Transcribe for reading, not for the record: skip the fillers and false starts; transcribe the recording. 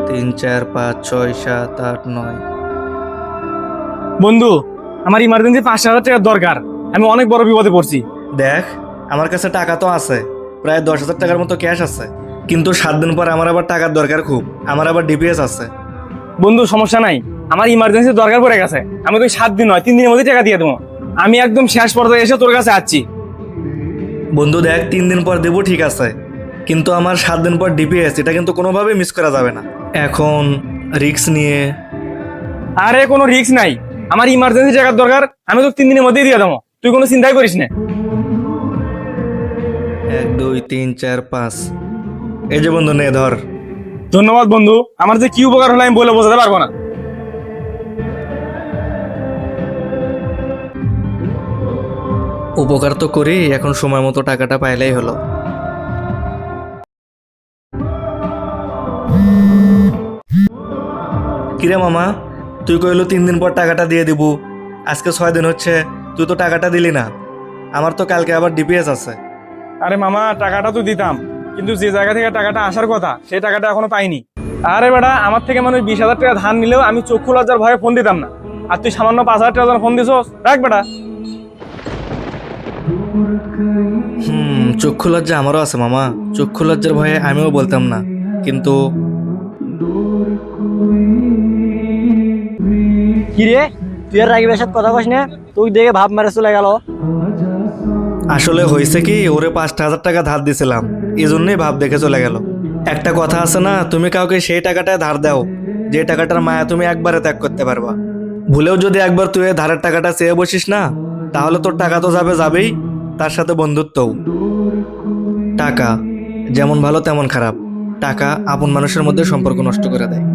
3 4 5 6 7 8 9। বন্ধু, আমার ইমার্জেন্সি 5,000 টাকার দরকার। আমি অনেক বড় বিপদে পড়ছি। দেখ, আমার কাছে টাকা তো আছে, প্রায় 10,000 টাকার মতো ক্যাশ আছে, কিন্তু 7 দিন পর আমার আবার টাকার দরকার খুব। আমার আবার ডিপিএস আছে। বন্ধু, সমস্যা নাই, আমার ইমার্জেন্সি দরকার পড়ে গেছে। আমি তোকে 7 দিন নয় 3 দিনের মধ্যে টাকা দিয়ে দেবো। আমি একদম শেষ পর্যায়ে এসে তোর কাছে আসছি। বন্ধু দেখ, 3 দিন পর দেবো ঠিক আছে, কিন্তু আমার 7 দিন পর ডিপিএস, এটা কিন্তু কোনোভাবেই মিস করা যাবে না। এখন রিস্ক নিয়ে আরে কোনো রিস্ক নাই, আমার ইমার্জেন্সি টাকার দরকার। আমি তোকে 3 দিনের মধ্যেই দিয়ে দেবো, তুই কোনো চিন্তাই করিস না। 1 2 3 4 5। এই যে বন্ধু, নে ধর। ধন্যবাদ বন্ধু, আমার যে কি উপকার হলো আমি বলে বোঝাতে পারবো না। উপকার তো করি, এখন সময় মতো টাকাটা পাইলেই হলো। কিরে মামা, তুই কইলো 3 দিন পর টাকাটা দিয়ে দিব, আজকে 6 দিন হচ্ছে, তুই তো টাকাটা দিলি না। আমার তো কালকে আবার ডিপিএস আছে। আরে মামা, টাকাটা তো দিতাম, কিন্তু যে জায়গা থেকে টাকাটা আসার কথা সেই টাকাটা এখনো পাইনি। আরে বেটা, আমার থেকে মানুষ 20,000 টাকা ধার নিলেও আমি চক্ষু লজ্জার ভয়ে ফোন দিতাম না, আর তুই সামান্য 5,000 টাকা ফোন দিছস। রাখ বেটা। চক্ষু লজ্জা আমারও আছে মামা, চক্ষু লজ্জার ভয়ে আমিও বলতাম না, কিন্তু কি রে, তুই আর রাগিবের সাথে কথা কস না? তুই দেখে ভাব মেরে চলে গেল। আসলে হয়েছে কি, ওরে 5,000 টাকা ধার দিছিলাম, এই জন্যই ভাব দেখে চলে গেল। একটা কথা আছে না, তুমি কাউকে সেই টাকাটায় ধার দাও যে টাকাটার মায়া তুমি একবারে ত্যাগ করতে পারবা। ভুলেও যদি একবার তুই এই ধারের টাকাটা চেয়ে বসিস না, তাহলে তোর টাকা তো যাবে যাবেই, তার সাথে বন্ধুত্বও। টাকা যেমন ভালো তেমন খারাপ, টাকা আপন মানুষের মধ্যে সম্পর্ক নষ্ট করে দেয়।